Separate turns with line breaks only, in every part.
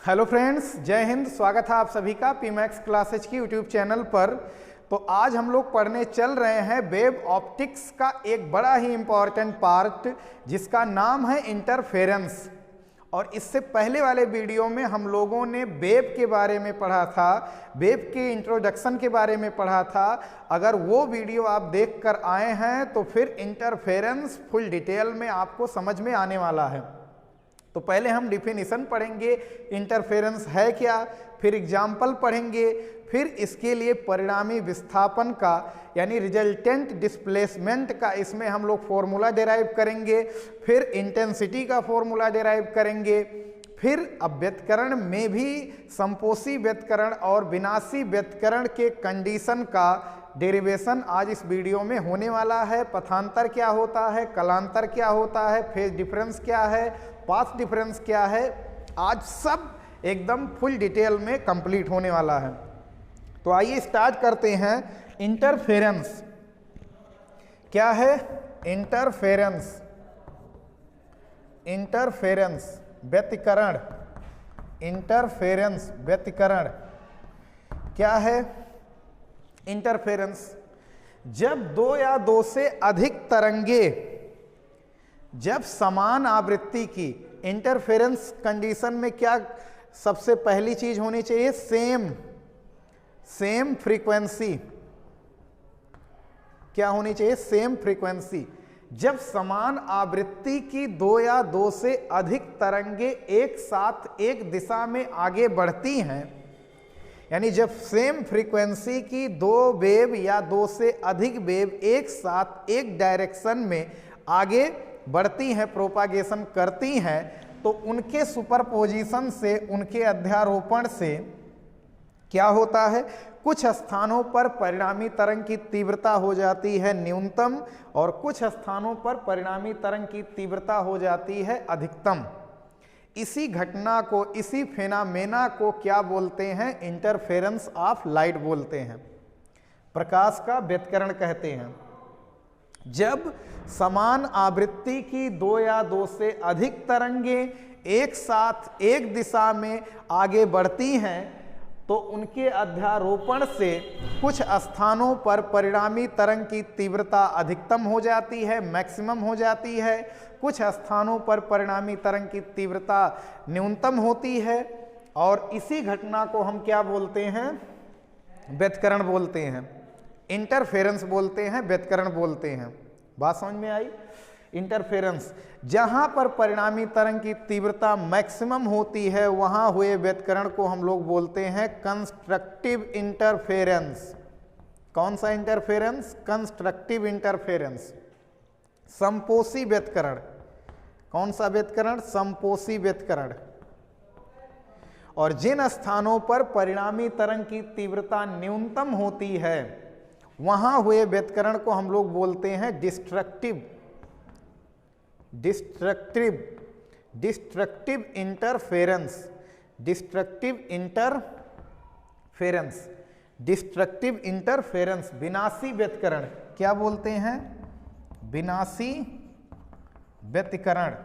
Hello friends, जय हिंद। स्वागत है आप सभी का पीमैक्स क्लासेज की यूट्यूब चैनल पर। तो आज हम लोग पढ़ने चल रहे हैं वेब ऑप्टिक्स का एक बड़ा ही इम्पॉर्टेंट पार्ट जिसका नाम है इंटरफेरेंस। और इससे पहले वाले वीडियो में हम लोगों ने वेब के बारे में पढ़ा था, वेब के इंट्रोडक्शन के बारे में पढ़ा था। अगर वो वीडियो आप देख कर आए हैं तो फिर इंटरफेरेंस फुल डिटेल में आपको समझ में आने वाला है। तो पहले हम डिफिनीशन पढ़ेंगे, इंटरफेरेंस है क्या, फिर एग्जाम्पल पढ़ेंगे, फिर इसके लिए परिणामी विस्थापन का यानी रिजल्टेंट डिस्प्लेसमेंट का इसमें हम लोग फॉर्मूला डेराइव करेंगे, फिर इंटेंसिटी का फॉर्मूला डेराइव करेंगे, फिर अब व्यतिकरण में भी संपोषी व्यतिकरण और विनाशी व्यतिकरण के कंडीशन का डेरिवेशन आज इस वीडियो में होने वाला है। पथांतर क्या होता है, कलांतर क्या होता है, फेज डिफरेंस क्या है, पाथ डिफरेंस क्या है, आज सब एकदम फुल डिटेल में कंप्लीट होने वाला है। तो आइए स्टार्ट करते हैं। इंटरफेरेंस क्या है? इंटरफेरेंस, इंटरफेरेंस व्यतिकरण, इंटरफेरेंस व्यतिकरण क्या है? इंटरफेरेंस जब दो या दो से अधिक तरंगे जब समान आवृत्ति की, इंटरफेरेंस कंडीशन में क्या सबसे पहली चीज होनी चाहिए? Same frequency. क्या होनी चाहिए? Same frequency. जब समान आवृत्ति की दो या दो से अधिक तरंगे एक साथ एक दिशा में आगे बढ़ती हैं, यानी जब सेम फ्रीक्वेंसी की दो वेव या दो से अधिक वेव एक साथ एक डायरेक्शन में आगे बढ़ती हैं, प्रोपागेशन करती हैं, तो उनके सुपरपोजिशन से, उनके अध्यारोपण से क्या होता है? कुछ स्थानों पर परिणामी तरंग की तीव्रता हो जाती है न्यूनतम और कुछ स्थानों पर परिणामी तरंग की तीव्रता हो जाती है अधिकतम। इसी घटना को, इसी फेनामेना को क्या बोलते हैं? इंटरफेरेंस ऑफ लाइट बोलते हैं, प्रकाश का व्यतिकरण कहते हैं। जब समान आवृत्ति की दो या दो से अधिक तरंगे एक साथ एक दिशा में आगे बढ़ती हैं, तो उनके अध्यारोपण से कुछ स्थानों पर परिणामी तरंग की तीव्रता अधिकतम हो जाती है, मैक्सिमम हो जाती है, कुछ स्थानों पर परिणामी तरंग की तीव्रता न्यूनतम होती है, और इसी घटना को हम क्या बोलते हैं? व्यतिकरण बोलते हैं, इंटरफेरेंस बोलते हैं, व्यतिकरण बोलते हैं। बात समझ में आई? इंटरफेरेंस जहां पर परिणामी तरंग की तीव्रता मैक्सिमम होती है वहां हुए व्यतिकरण को हम लोग बोलते हैं कंस्ट्रक्टिव इंटरफेरेंस। कौन सा इंटरफेरेंस? Constructive interference. संपोषी व्यतिकरण। कौन सा व्यतिकरण? संपोषी व्यतिकरण। और जिन स्थानों पर परिणामी तरंग की तीव्रता न्यूनतम होती है वहां हुए व्यतिकरण को हम लोग बोलते हैं destructive interference. Destructive interference, destructive interference, विनाशी व्यतिकरण। क्या बोलते हैं? विनाशी व्यतिकरण।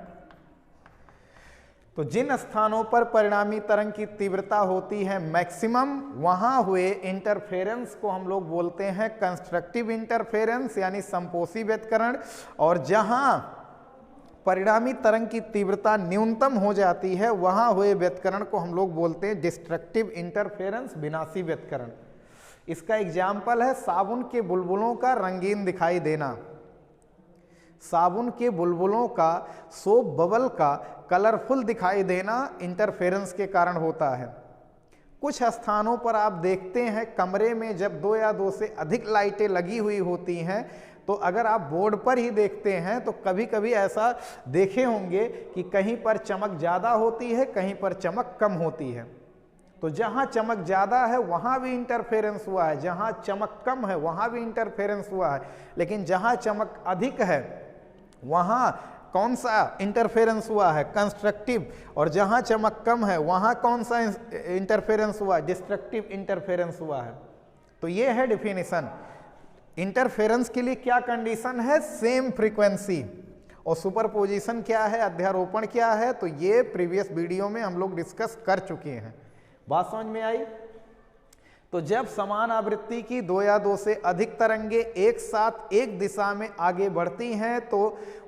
तो जिन स्थानों पर परिणामी तरंग की तीव्रता होती है मैक्सिमम, वहां हुए इंटरफेरेंस को हम लोग बोलते हैं कंस्ट्रक्टिव इंटरफेरेंस यानी संपोषी व्यतिकरण। और जहां परिणामी तरंग की तीव्रता न्यूनतम हो जाती है वहां हुए व्यतिकरण को हम लोग बोलते हैं डिस्ट्रक्टिव इंटरफेरेंस, विनाशी व्यतिकरण। इसका एग्जाम्पल है साबुन के बुलबुलों का रंगीन दिखाई देना। साबुन के बुलबुलों का, सोप बबल का कलरफुल दिखाई देना इंटरफेरेंस के कारण होता है। कुछ स्थानों पर आप देखते हैं कमरे में जब दो या दो से अधिक लाइटें लगी हुई होती हैं, तो अगर आप बोर्ड पर ही देखते हैं तो कभी कभी ऐसा देखे होंगे कि कहीं पर चमक ज़्यादा होती है, कहीं पर चमक कम होती है। तो जहाँ चमक ज़्यादा है वहाँ भी इंटरफेरेंस हुआ है, जहाँ चमक कम है वहाँ भी इंटरफेरेंस हुआ है, लेकिन जहाँ चमक अधिक है वहाँ कौन सा इंटरफेरेंस हुआ है? कंस्ट्रक्टिव। और जहाँ चमक कम है वहाँ कौन सा इंटरफेरेंस हुआ? डिस्ट्रक्टिव इंटरफेरेंस हुआ है। तो ये है डिफिनीशन। इंटरफेरेंस के लिए क्या कंडीशन है? Same frequency. और सुपरपोजिशन क्या है, अध्यारोपण क्या है, तो ये प्रीवियस वीडियो में हम लोग डिस्कस कर चुके हैं। बात समझ में आई? तो जब समान आवृत्ति की दो या दो से अधिक तरंगे एक साथ एक दिशा में आगे बढ़ती हैं तो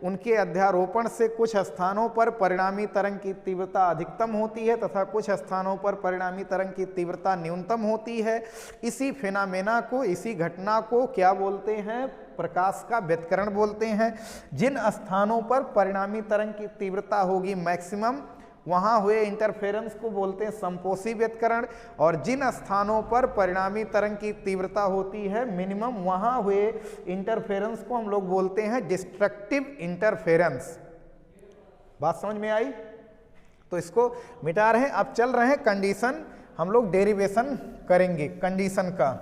उनके अध्यारोपण से कुछ स्थानों पर परिणामी तरंग की तीव्रता अधिकतम होती है तथा कुछ स्थानों पर परिणामी तरंग की तीव्रता न्यूनतम होती है। इसी फिनोमेना को, इसी घटना को क्या बोलते हैं? प्रकाश का व्यतिकरण बोलते हैं। जिन स्थानों पर परिणामी तरंग की तीव्रता होगी मैक्सिमम, वहां हुए इंटरफेरेंस को बोलते हैं समपोषी व्यतिकरण, और जिन स्थानों पर परिणामी तरंग की तीव्रता होती है मिनिमम, वहां हुए इंटरफेरेंस को हम लोग बोलते हैं डिस्ट्रक्टिव इंटरफेरेंस। बात समझ में आई? तो इसको मिटा रहे हैं। अब चल रहे हैं कंडीशन, हम लोग डेरिवेशन करेंगे कंडीशन का।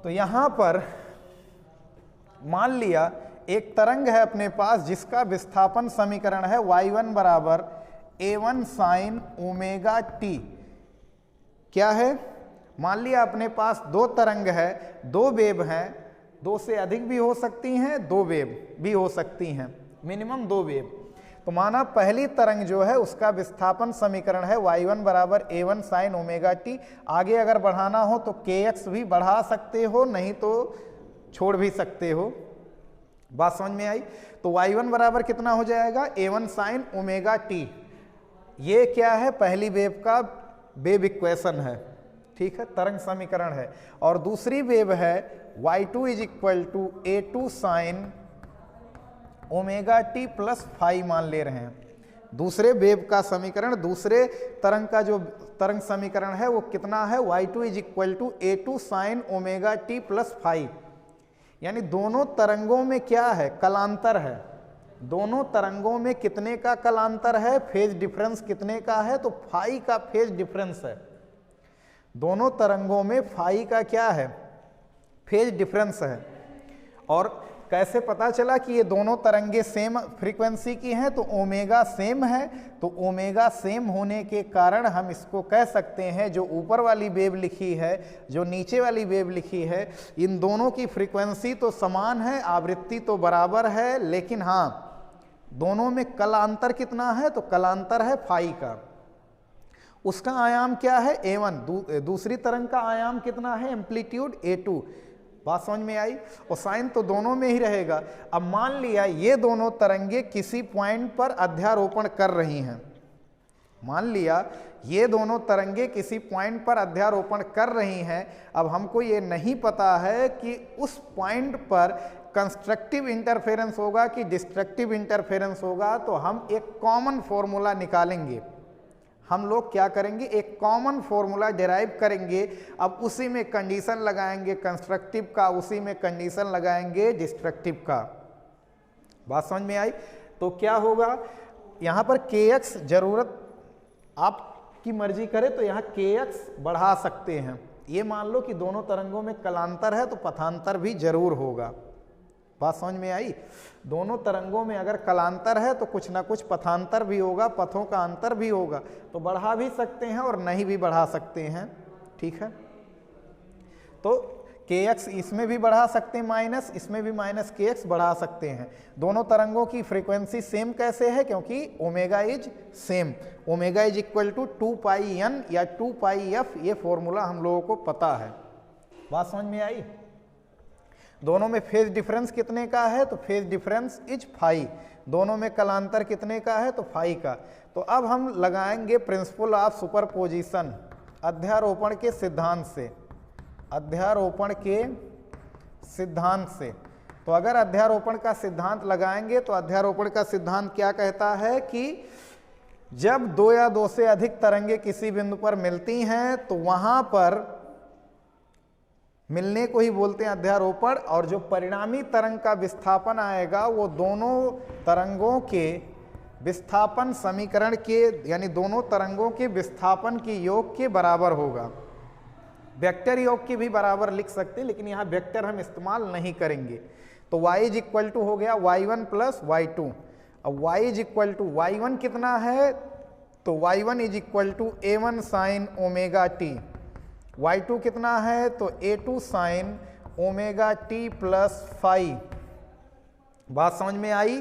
तो यहां पर मान लिया एक तरंग है अपने पास जिसका विस्थापन समीकरण है y1 बराबर a1 साइन ओमेगा टी। क्या है? मान लिया अपने पास दो तरंग है, दो वेव हैं, दो से अधिक भी हो सकती हैं, दो वेव भी हो सकती हैं, मिनिमम दो वेव। तो माना पहली तरंग जो है उसका विस्थापन समीकरण है y1 बराबर a1 साइन ओमेगा टी। आगे अगर बढ़ाना हो तो kx भी बढ़ा सकते हो, नहीं तो छोड़ भी सकते हो। बात समझ में आई? तो y1 बराबर कितना हो जाएगा? a1 sine omega T. ये क्या है? पहली वेव का वेव इक्वेशन है, ठीक है, तरंग समीकरण है। और दूसरी वेव है y2 is equal to a2 sine omega t plus phi मान ले रहे हैं। दूसरे वेव का समीकरण, दूसरे तरंग का जो तरंग समीकरण है वो कितना है? y2 is equal to a2 sine omega t plus phi. यानी दोनों तरंगों में क्या है? कलांतर है। दोनों तरंगों में कितने का कलांतर है? फेज डिफरेंस कितने का है? तो फाई का फेज डिफरेंस है। दोनों तरंगों में फाई का क्या है? फेज डिफरेंस है। और कैसे पता चला कि ये दोनों तरंगे सेम फ्रीक्वेंसी की हैं? तो ओमेगा सेम है। तो ओमेगा सेम होने के कारण हम इसको कह सकते हैं, जो ऊपर वाली वेव लिखी है, जो नीचे वाली वेव लिखी है, इन दोनों की फ्रीक्वेंसी तो समान है, आवृत्ति तो बराबर है, लेकिन हाँ दोनों में कलांतर कितना है? तो कलांतर है फाई का। उसका आयाम क्या है? a1। दूसरी तरंग का आयाम कितना है? Amplitude a2। बात समझ में आई? और साइन तो दोनों में ही रहेगा। अब मान लिया ये दोनों तरंगे किसी पॉइंट पर अध्यारोपण कर रही हैं। मान लिया ये दोनों तरंगे किसी पॉइंट पर अध्यारोपण कर रही हैं। अब हमको ये नहीं पता है कि उस पॉइंट पर कंस्ट्रक्टिव इंटरफेरेंस होगा कि डिस्ट्रक्टिव इंटरफेरेंस होगा। तो हम एक कॉमन फॉर्मूला निकालेंगे। हम लोग क्या करेंगे? एक कॉमन फॉर्मूला डिराइव करेंगे। अब उसी में कंडीशन लगाएंगे कंस्ट्रक्टिव का, उसी में कंडीशन लगाएंगे डिस्ट्रक्टिव का। बात समझ में आई? तो क्या होगा यहाँ पर kx, जरूरत आपकी मर्जी करे तो यहाँ kx बढ़ा सकते हैं। ये मान लो कि दोनों तरंगों में कलांतर है तो पथांतर भी जरूर होगा। बात समझ में आई? दोनों तरंगों में अगर कलांतर है तो कुछ ना कुछ पथांतर भी होगा, पथों का अंतर भी होगा। तो बढ़ा भी सकते हैं और नहीं भी बढ़ा सकते हैं, ठीक है। तो kx इसमें भी बढ़ा सकते हैं माइनस, इसमें भी माइनस kx बढ़ा सकते हैं। दोनों तरंगों की फ्रीक्वेंसी सेम कैसे है? क्योंकि omega is same. Omega is equal to 2 pi n या 2 पाई f, ये फॉर्मूला हम लोगों को पता है। बात समझ में आई? दोनों में फेज डिफरेंस कितने का है? तो फेज डिफरेंस इज फाई। दोनों में कलांतर कितने का है? तो फाई का। तो अब हम लगाएंगे प्रिंसिपल ऑफ सुपरपोजिशन अध्यारोपण के सिद्धांत से। अध्यारोपण के सिद्धांत से तो अगर अध्यारोपण का सिद्धांत लगाएंगे तो अध्यारोपण का सिद्धांत क्या कहता है कि जब दो या दो से अधिक तरंगे किसी बिंदु पर मिलती हैं तो वहां पर मिलने को ही बोलते हैं अध्यारोपण। और जो परिणामी तरंग का विस्थापन आएगा वो दोनों तरंगों के विस्थापन समीकरण के, यानी दोनों तरंगों के विस्थापन के योग के बराबर होगा। वेक्टर योग के भी बराबर लिख सकते हैं, लेकिन यहाँ वेक्टर हम इस्तेमाल नहीं करेंगे। तो y इज इक्वल टू हो गया y1 प्लस y2। अब y is equal to y1 कितना है? तो y1 is equal to a1 sine omega t. y2 कितना है? तो a2 sine omega t plus phi. बात समझ में आई?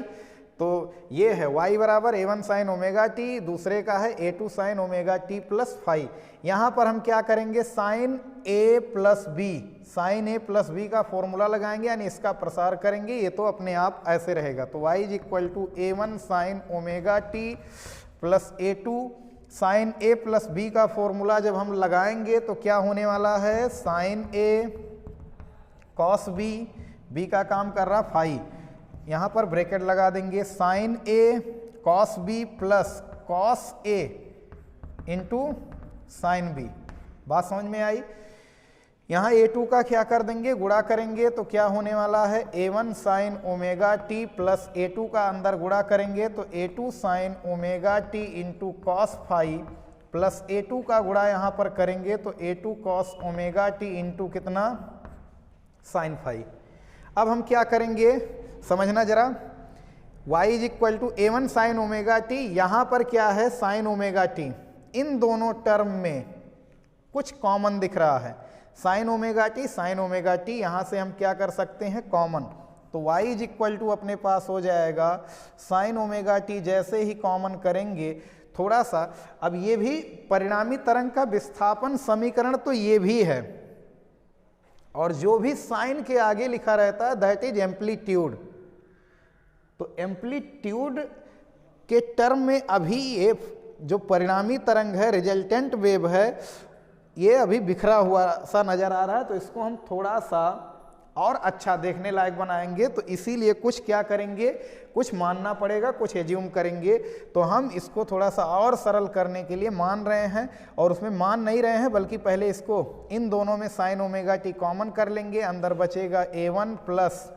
तो ये है y बराबर a1 साइन ओमेगा टी, दूसरे का है a2 sine omega t plus phi. यहाँ पर हम क्या करेंगे, sine a plus b, sine a plus b का फॉर्मूला लगाएंगे, यानी इसका प्रसार करेंगे। ये तो अपने आप ऐसे रहेगा। तो y is equal to a1 sine omega t plus a2 sine a plus b का फॉर्मूला जब हम लगाएंगे तो क्या होने वाला है, sine a cos b, b का काम कर रहा फाई, यहाँ पर ब्रैकेट लगा देंगे, sign A cos B plus cos A into sine B. बात समझ में आई? यहाँ a2 का क्या कर देंगे, गुणा करेंगे तो क्या होने वाला है, a1 sine omega t plus a2 का अंदर गुणा करेंगे तो a2 sine omega t into cos phi plus a2 का गुणा यहाँ पर करेंगे तो a2 cos omega t into कितना, साइन फाई। अब हम क्या करेंगे, समझना जरा, y is equal to a1 sine omega t, यहाँ पर क्या है साइन ओमेगा टी, इन दोनों टर्म में कुछ कॉमन दिख रहा है, साइन ओमेगा टी, यहाँ से हम क्या कर सकते हैं, कॉमन। तो y इज इक्वल टू अपने पास हो जाएगा साइन ओमेगा टी, जैसे ही कॉमन करेंगे थोड़ा सा, अब ये भी परिणामी तरंग का विस्थापन समीकरण तो ये भी है, और जो भी साइन के आगे लिखा रहता है दैट इज एम्पलीट्यूड। तो एम्पलीट्यूड के टर्म में अभी ये जो परिणामी तरंग है, रिजल्टेंट वेव है, ये अभी बिखरा हुआ सा नजर आ रहा है, तो इसको हम थोड़ा सा और अच्छा देखने लायक बनाएंगे। तो इसीलिए कुछ क्या करेंगे, कुछ मानना पड़ेगा, कुछ एज्यूम करेंगे। तो हम इसको थोड़ा सा और सरल करने के लिए मान रहे हैं, और उसमें मान नहीं रहे हैं, बल्कि पहले इसको इन दोनों में साइन ओमेगा टी कॉमन कर लेंगे। अंदर बचेगा a1 प्लस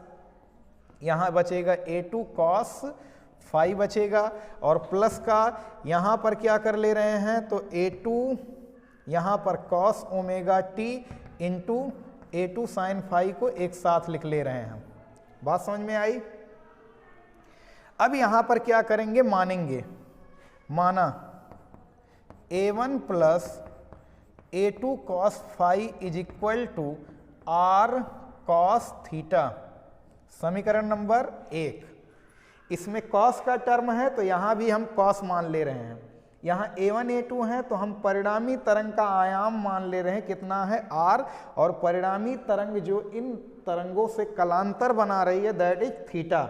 यहाँ बचेगा a2 कॉस फाई बचेगा, और प्लस का यहाँ पर क्या कर ले रहे हैं, तो a2 यहाँ पर cos omega t into a2 sine phi को एक साथ लिख ले रहे हैं हम। बात समझ में आई? अब यहाँ पर क्या करेंगे, मानेंगे, माना a1 plus a2 cos phi is equal to r cos theta, समीकरण नंबर 1। इसमें कॉस का टर्म है तो यहाँ भी हम कॉस मान ले रहे हैं, यहाँ a1 a2 है तो हम परिणामी तरंग का आयाम मान ले रहे हैं, कितना है, r, और परिणामी तरंग जो इन तरंगों से कलांतर बना रही है that is theta,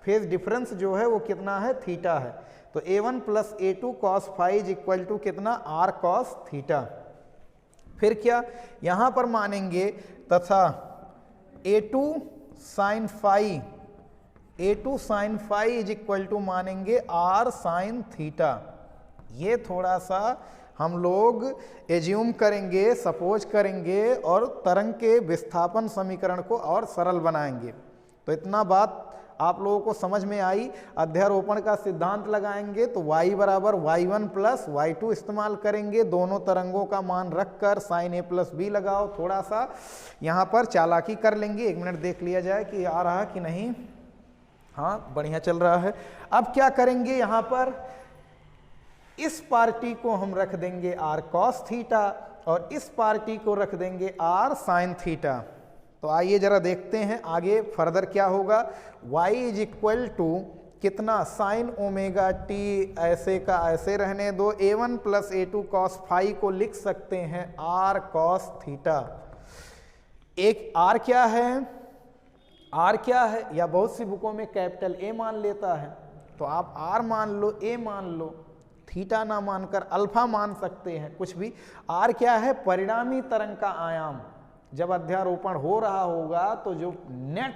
phase difference जो है वो कितना है, थीटा है। तो a1 plus a2 cos phi is equal to कितना, r कॉस थीटा। फिर क्या, यहाँ पर मानेंगे तथा a2 sine phi, a2 sine phi is equal to मानेंगे r साइन थीटा। ये थोड़ा सा हम लोग एज्यूम करेंगे, सपोज करेंगे, और तरंग के विस्थापन समीकरण को और सरल बनाएंगे। तो इतना बात आप लोगों को समझ में आई। अध्यारोपण का सिद्धांत लगाएंगे तो y बराबर y1 प्लस y2 इस्तेमाल करेंगे, दोनों तरंगों का मान रखकर साइन a प्लस बी लगाओ, थोड़ा सा यहाँ पर चालाकी कर लेंगे। 1 मिनट देख लिया जाए कि आ रहा कि नहीं, हाँ बढ़िया चल रहा है। अब क्या करेंगे, यहाँ पर इस पार्टी को हम रख देंगे r cos थीटा, और इस पार्टी को रख देंगे r साइन थीटा। तो आइए जरा देखते हैं आगे फर्दर क्या होगा। y इज इक्वल टू कितना, साइन ओमेगा टी, ऐसे का ऐसे रहने दो, a1 plus a2 cos phi को लिख सकते हैं r cos थीटा। एक r क्या है, r क्या है, या बहुत सी बुकों में कैपिटल A मान लेता है, तो आप r मान लो, a मान लो, थीटा ना मानकर अल्फा मान सकते हैं, कुछ भी। r क्या है, परिणामी तरंग का आयाम। जब अध्यारोपण हो रहा होगा तो जो नेट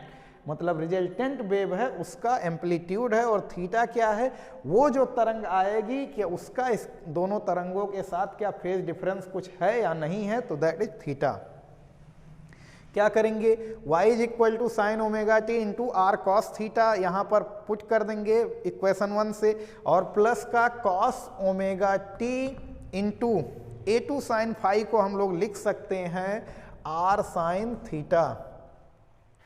मतलब रिजल्टेंट वेव है उसका एम्पलीट्यूड है, और थीटा क्या है, वो जो तरंग आएगी कि उसका इस दोनों तरंगों के साथ क्या फेज डिफरेंस कुछ है या नहीं है, तो दैट इज थीटा। क्या करेंगे, y is equal to sine omega t into r cos theta, यहाँ पर पुट कर देंगे इक्वेशन 1 से, और प्लस का cos omega t into a2 sine phi को हम लोग लिख सकते हैं r साइन थीटा।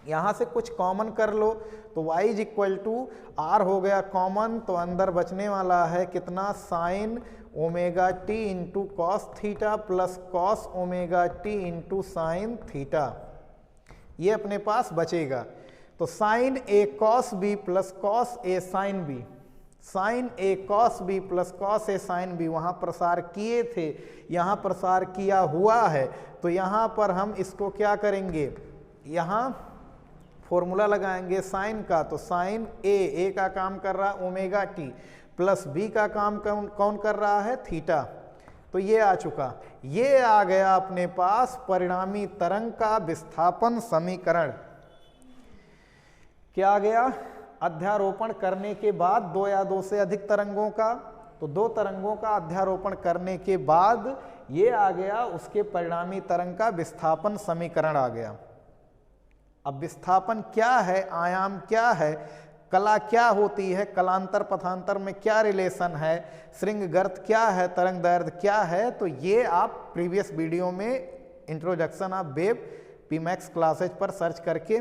यहाँ से कुछ कॉमन कर लो तो y is equal to r हो गया कॉमन, तो अंदर बचने वाला है कितना, sign omega t into cos theta plus cos omega t into sine theta, ये अपने पास बचेगा। तो sign A cos B plus cos A sine B, sign A cos B plus cos A sine B वहां प्रसार किए थे, यहां प्रसार किया हुआ है। तो यहां पर हम इसको क्या करेंगे, यहां फॉर्मूला लगाएंगे साइन का, तो साइन ए का काम कर रहा है ओमेगा टी, प्लस बी का काम कौन कर रहा है, थीटा। तो ये आ चुका, ये आ गया अपने पास परिणामी तरंग का विस्थापन समीकरण। क्या आ गया, अध्यारोपण करने के बाद दो या दो से अधिक तरंगों का, तो दो तरंगों का अध्यारोपण करने के बाद ये आ गया उसके परिणामी तरंग का विस्थापन समीकरण आ गया। अब विस्थापन क्या है, आयाम क्या है, कला क्या होती है, कलांतर पथांतर में क्या रिलेशन है, श्रृंग गर्त क्या है, तरंग दैर्ध्य क्या है, तो ये आप प्रीवियस वीडियो में इंट्रोडक्शन ऑफ वेव पीमैक्स क्लासेज पर सर्च करके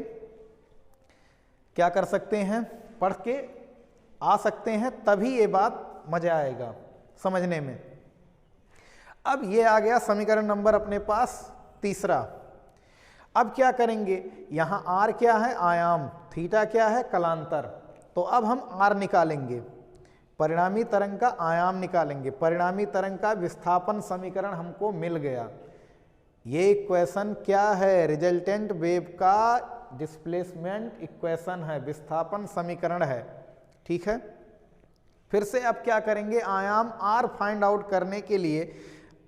क्या कर सकते हैं, पढ़ के आ सकते हैं, तभी ये बात मजा आएगा समझने में। अब ये आ गया समीकरण नंबर अपने पास तीसरा। अब क्या करेंगे, यहां आर क्या है, आयाम, थीटा क्या है, कलांतर। तो अब हम आर निकालेंगे, परिणामी तरंग का आयाम निकालेंगे, परिणामी तरंग का विस्थापन समीकरण हमको मिल गया। ये इक्वेशन क्या है, रिजल्टेंट वेव का डिस्प्लेसमेंट इक्वेशन है, विस्थापन समीकरण है, ठीक है। फिर से अब क्या करेंगे, आयाम आर फाइंड आउट करने के लिए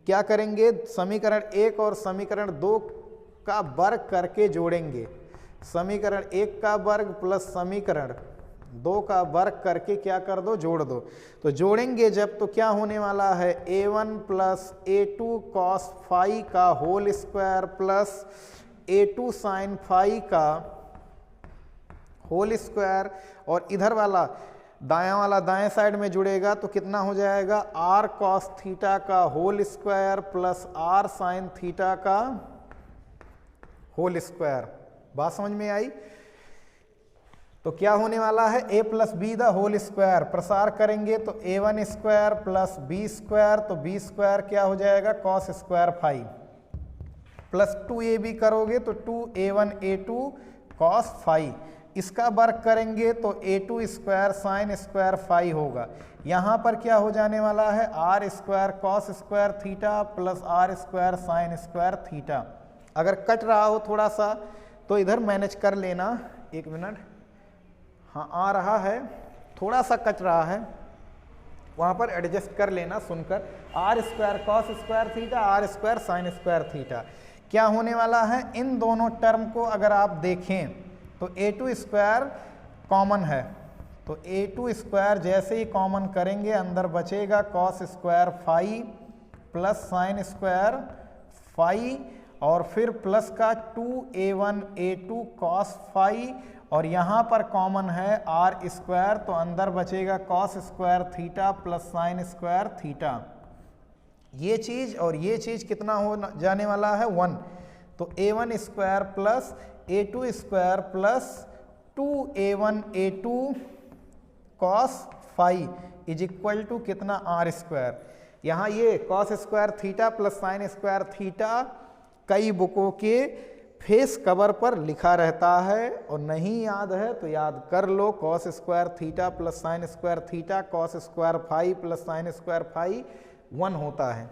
क्या करेंगे, समीकरण 1 और समीकरण 2 का वर्ग करके जोड़ेंगे। समीकरण 1 का वर्ग प्लस समीकरण 2 का वर्ग करके क्या कर दो, जोड़ दो। तो जोड़ेंगे जब तो क्या होने वाला है, a1 plus a2 cos phi का whole square plus a2 sine phi का होल स्क्वायर, और इधर वाला दायां वाला दाएं साइड में जुड़ेगा तो कितना हो जाएगा, r कॉस थीटा का whole square plus r sine theta का होल स्क्वायर। बात समझ में आई। तो क्या होने वाला है, a plus b the whole square, प्रसार करेंगे तो a1 square plus b square, तो बी स्क्वायर क्या हो जाएगा, cos square phi, plus 2ab करोगे तो 2a1 a2 कॉस फाई, इसका वर्ग करेंगे तो a2 square sine square phi होगा। यहां पर क्या हो जाने वाला है, r square cos square theta plus r square sine square theta. अगर कट रहा हो थोड़ा सा तो इधर मैनेज कर लेना, एक मिनट, हाँ आ रहा है, थोड़ा सा कट रहा है, वहां पर एडजस्ट कर लेना सुनकर। R square cos square theta, r square sine square theta क्या होने वाला है, इन दोनों टर्म को अगर आप देखें तो a2 स्क्वायर कॉमन है, तो a2 स्क्वायर जैसे ही कॉमन करेंगे अंदर बचेगा cos square phi plus sine square phi, और फिर प्लस का 2a1 a2 कॉस फाई, और यहाँ पर कॉमन है आर स्क्वायर, तो अंदर बचेगा cos square theta plus sine square theta. ये चीज और ये चीज कितना हो जाने वाला है, 1। तो a1 square plus a2 square plus 2a1 a2 cos phi is equal to कितना, आर स्क्वायर। यहाँ ये cos square theta plus sine square theta कई बुकों के फेस कवर पर लिखा रहता है, और नहीं याद है तो याद कर लो, cos square theta plus sine square theta cos square phi plus sine square phi 1 होता है।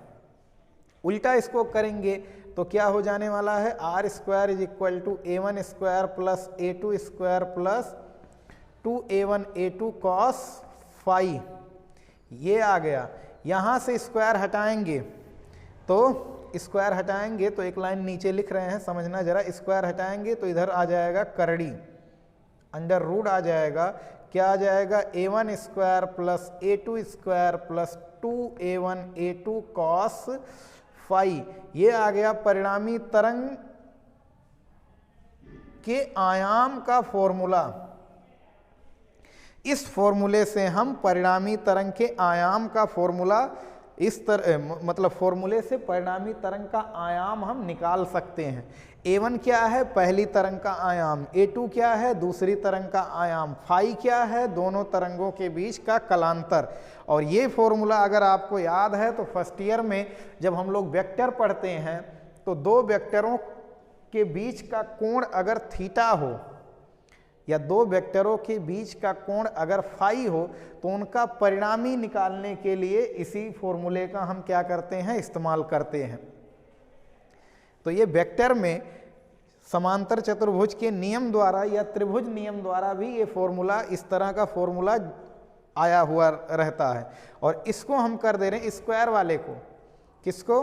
उल्टा इसको करेंगे तो क्या हो जाने वाला है, are square is equal to a1 square plus a2 square plus 2a1 a2 cos phi, ये आ गया। यहाँ से स्क्वायर हटाएंगे तो स्क्वायर हटाएंगे तो एक लाइन नीचे लिख रहे हैं, समझना जरा, स्क्वायर हटाएंगे तो इधर आ जाएगा करड़ी, अंडर रूट आ जाएगा, क्या आ जाएगा, a1 square plus a2 square plus 2a1 a2 cos phi. ये आ गया परिणामी तरंग के आयाम का फॉर्मूला। इस फॉर्मूले से हम परिणामी तरंग के आयाम का फॉर्मूला, इस तरह मतलब फॉर्मूले से परिणामी तरंग का आयाम हम निकाल सकते हैं। a1 क्या है, पहली तरंग का आयाम, a2 क्या है, दूसरी तरंग का आयाम, फाई क्या है, दोनों तरंगों के बीच का कलांतर। और ये फॉर्मूला अगर आपको याद है तो फर्स्ट ईयर में जब हम लोग वेक्टर पढ़ते हैं तो दो वेक्टरों के बीच का कोण अगर थीटा हो या दो वेक्टरों के बीच का कोण अगर फाई हो तो उनका परिणामी निकालने के लिए इसी फॉर्मूले का हम क्या करते हैं, इस्तेमाल करते हैं। तो ये वेक्टर में समांतर चतुर्भुज के नियम द्वारा या त्रिभुज नियम द्वारा भी ये फॉर्मूला, इस तरह का फॉर्मूला आया हुआ रहता है। और इसको हम कर दे रहे हैं स्क्वायर वाले को, किसको,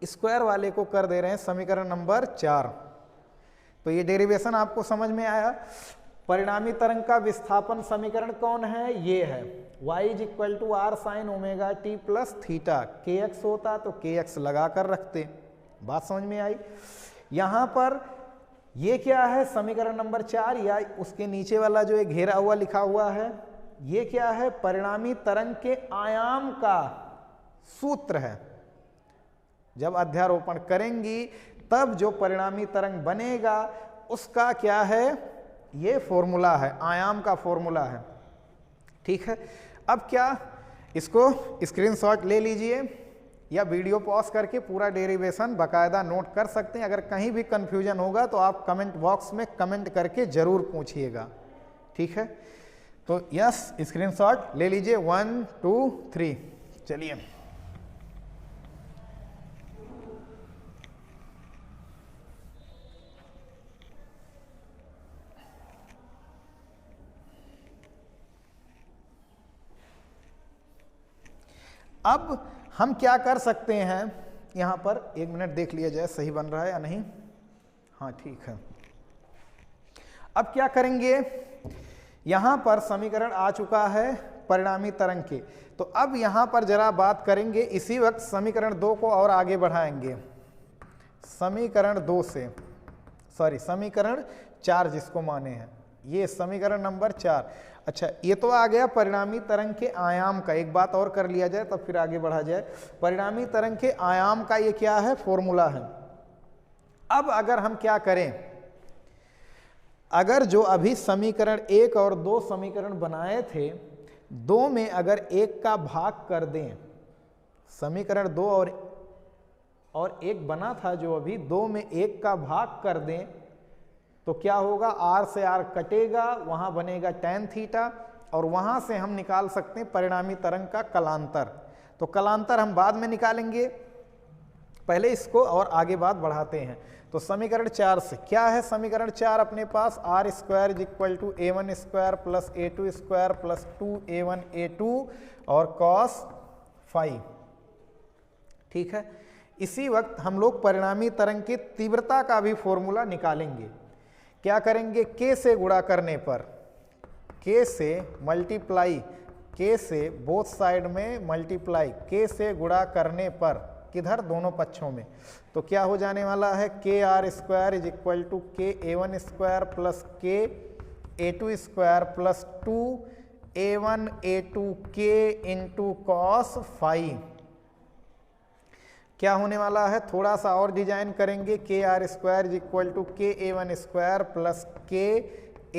स्क्वायर वाले को कर दे रहे हैं समीकरण नंबर 4। तो ये डेरिवेशन आपको समझ में आया। परिणामी तरंग का विस्थापन समीकरण कौन है, ये है y equal to r sine omega t plus theta. kx होता तो kx लगा कर रखते, बात समझ में आई। यहां पर ये क्या है, समीकरण नंबर 4, या उसके नीचे वाला जो एक घेरा हुआ लिखा हुआ है, ये क्या है, परिणामी तरंग के आयाम का सूत्र है। जब अध्यारोपण करेंगी तब जो परिणामी तरंग बनेगा उसका क्या है, ये फॉर्मूला है, आयाम का फॉर्मूला है। ठीक है, अब क्या, इसको स्क्रीनशॉट ले लीजिए या वीडियो पॉज करके पूरा डेरिवेशन बाकायदा नोट कर सकते हैं। अगर कहीं भी कंफ्यूजन होगा तो आप कमेंट बॉक्स में कमेंट करके जरूर पूछिएगा। ठीक है, तो यस, स्क्रीनशॉट ले लीजिए 1 2 3। चलिए, अब हम क्या कर सकते हैं, यहां पर 1 मिनट देख लिया जाए सही बन रहा है या नहीं। हाँ ठीक है, अब क्या करेंगे, यहां पर समीकरण आ चुका है परिणामी तरंग के। तो अब यहां पर जरा बात करेंगे, इसी वक्त समीकरण 2 को और आगे बढ़ाएंगे, समीकरण 2 से, सॉरी समीकरण 4 जिसको माने हैं, ये समीकरण नंबर 4। अच्छा, ये तो आ गया परिणामी तरंग के आयाम का। एक बात और कर लिया जाए तब फिर आगे बढ़ा जाए। परिणामी तरंग के आयाम का ये क्या है, फॉर्मूला है। अब अगर हम क्या करें, अगर जो अभी समीकरण 1 और 2 समीकरण बनाए थे, 2 में अगर 1 का भाग कर दें, समीकरण 2 और 1 बना था जो अभी, 2 में 1 का भाग कर दें तो क्या होगा, r से r कटेगा, वहां बनेगा tan थीटा, और वहां से हम निकाल सकते हैं परिणामी तरंग का कलांतर। तो कलांतर हम बाद में निकालेंगे, पहले इसको और आगे बात बढ़ाते हैं। तो समीकरण 4 से क्या है, समीकरण 4 अपने पास R square equal to a1 square plus a2 square plus 2a1 a2 और cos फाई। ठीक है, इसी वक्त हम लोग परिणामी तरंग की तीव्रता का भी फॉर्मूला निकालेंगे। क्या करेंगे, k से गुणा करने पर, k से मल्टीप्लाई, k से बोथ साइड में मल्टीप्लाई, k से गुणा करने पर, किधर, दोनों पक्षों में, तो क्या हो जाने वाला है, k r square is equal to k a1 square plus k a2 square plus 2a1 a2 k into cos phi. क्या होने वाला है, थोड़ा सा और डिजाइन करेंगे, k r square is equal to k a1 square plus k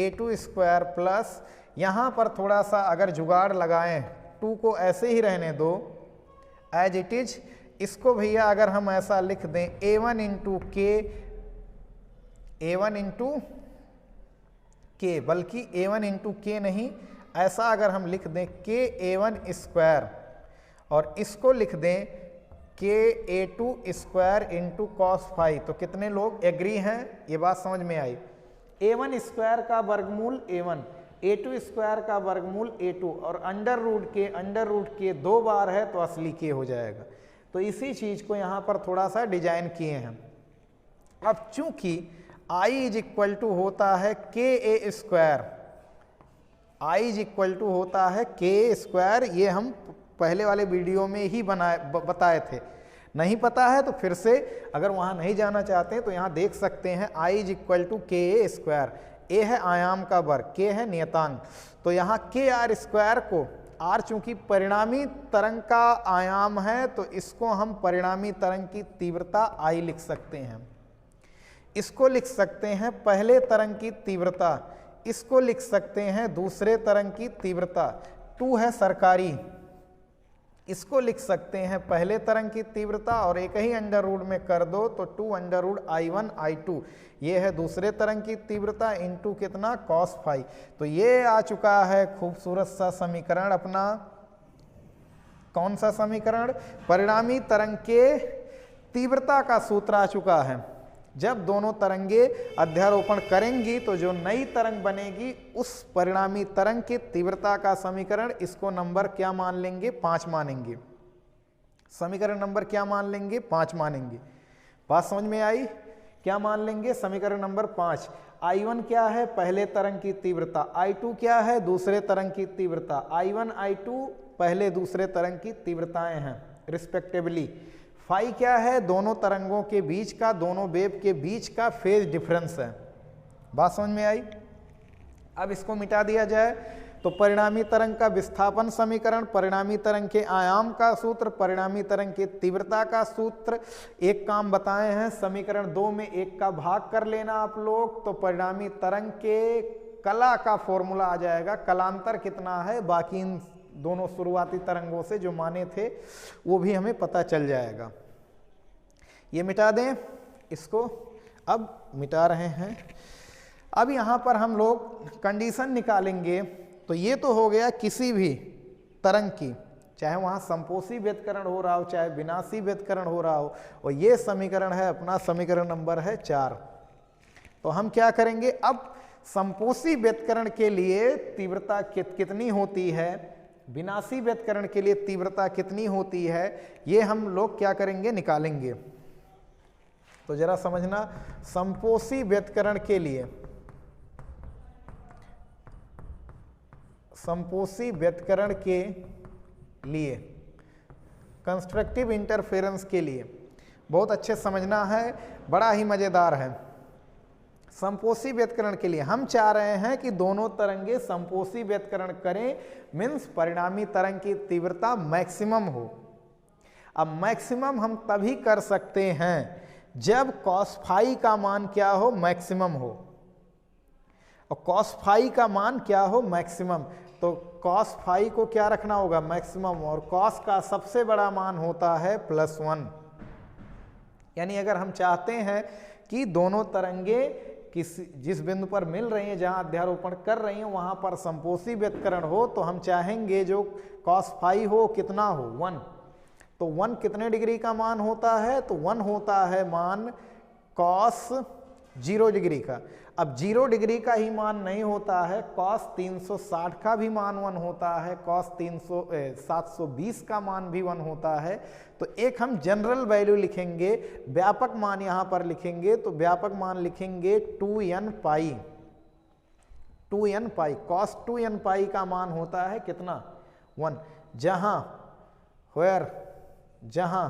a2 square plus, यहाँ पर थोड़ा सा अगर जुगाड़ लगाएं, 2 को ऐसे ही रहने दो एज इट इज, इसको भैया अगर हम ऐसा लिख दें a1 इंटू के, बल्कि a1 इंटू के नहीं, ऐसा अगर हम लिख दें के a1 स्क्वायर, और इसको लिख दें के a2 square into cos phi, तो कितने लोग एग्री हैं, ये बात समझ में आई। a1 स्क्वायर का वर्गमूल a1, a2 स्क्वायर का वर्गमूल a2, और अंडर रूट के 2 बार है तो असली के हो जाएगा। तो इसी चीज को यहाँ पर थोड़ा सा डिजाइन किए हैं। अब चूंकि i इज इक्वल टू होता है के a square, i is equal to होता है के स्क्वायर, ये हम पहले वाले वीडियो में ही बताए थे। नहीं पता है तो फिर से, अगर वहां नहीं जाना चाहते हैं तो यहां देख सकते हैं, i इज इक्वल टू के ए स्क्वायर, ए है आयाम का वर्ग, के है नियतांक, तो यहाँ के आर स्क्वायर को, r चूंकि परिणामी तरंग का आयाम है तो इसको हम परिणामी तरंग की तीव्रता i लिख सकते हैं। इसको लिख सकते हैं पहले तरंग की तीव्रता, इसको लिख सकते हैं दूसरे तरंग की तीव्रता। 2 है सरकारी, इसको लिख सकते हैं पहले तरंग की तीव्रता और एक ही अंडर रूट में कर दो तो 2 अंडर रूट I1 I2, ये है दूसरे तरंग की तीव्रता इनटू कितना cos फाई। तो ये आ चुका है खूबसूरत सा समीकरण अपना। कौन सा समीकरण? परिणामी तरंग के तीव्रता का सूत्र आ चुका है। जब दोनों तरंगे अध्यारोपण करेंगी तो जो नई तरंग बनेगी उस परिणामी तरंग की तीव्रता का समीकरण, इसको नंबर क्या मान लेंगे? 5 मानेंगे। समीकरण नंबर क्या मान लेंगे? 5 मानेंगे। बात समझ में आई? क्या मान लेंगे? समीकरण नंबर 5। I1 क्या है? पहले तरंग की तीव्रता। I2 क्या है? दूसरे तरंग की तीव्रता। I1 I2 पहले दूसरे तरंग की तीव्रताएं हैं रिस्पेक्टिवली। फाई क्या है? दोनों तरंगों के बीच का, दोनों वेव के बीच का फेज डिफरेंस है। बात समझ में आई? अब इसको मिटा दिया जाए तो परिणामी तरंग का विस्थापन समीकरण, परिणामी तरंग के आयाम का सूत्र, परिणामी तरंग की तीव्रता का सूत्र। एक काम बताए हैं, समीकरण 2 में 1 का भाग कर लेना आप लोग, तो परिणामी तरंग के कला का फॉर्मूला आ जाएगा। कलांतर कितना है? बाकी इन दोनों शुरुआती तरंगों से जो माने थे वो भी हमें पता चल जाएगा। ये मिटा दें इसको। अब मिटा रहे हैं। अब यहां पर हम लोग कंडीशन निकालेंगे। तो ये तो हो गया किसी भी तरंग की, चाहे वहां संपोषी व्यतिकरण हो रहा हो चाहे विनाशी व्यतिकरण हो रहा हो, और ये समीकरण है अपना, समीकरण नंबर है 4। तो हम क्या करेंगे? अब संपोषी व्यतिकरण के लिए तीव्रता कितनी होती है, विनाशी व्यतिकरण के लिए तीव्रता कितनी होती है, ये हम लोग क्या करेंगे? निकालेंगे। तो जरा समझना, संपोषी व्यतिकरण के लिए, संपोषी व्यतिकरण के लिए, कंस्ट्रक्टिव इंटरफेरेंस के लिए बहुत अच्छे समझना है, बड़ा ही मजेदार है। संपोषी व्यतिकरण के लिए हम चाह रहे हैं कि दोनों तरंगे संपोषी व्यतिकरण करें, मीन्स परिणामी तरंग की तीव्रता मैक्सिमम हो। अब मैक्सिमम हम तभी कर सकते हैं जब cos फाई का मान क्या हो? मैक्सिमम हो। और cos फाई का मान क्या हो? मैक्सिमम। तो cos फाई को क्या रखना होगा? मैक्सिमम। और cos का सबसे बड़ा मान होता है +1। यानी अगर हम चाहते हैं कि दोनों तरंगे जिस बिंदु पर मिल रही हैं, जहां अध्यारोपण कर रही हैं, वहां पर संपोषी व्यतिकरण हो, तो हम चाहेंगे जो cos फाई हो कितना हो? 1। तो 1 कितने डिग्री का मान होता है? तो 1 होता है मान cos 0 डिग्री का। अब 0 डिग्री का ही मान नहीं होता है, cos 360 का भी मान 1 होता है, cos 720 का मान भी 1 होता है। तो एक हम जनरल वैल्यू लिखेंगे, व्यापक मान यहां पर लिखेंगे। तो व्यापक मान लिखेंगे 2n पाई। 2n पाई, cos 2n पाई का मान होता है कितना? 1। जहां जहां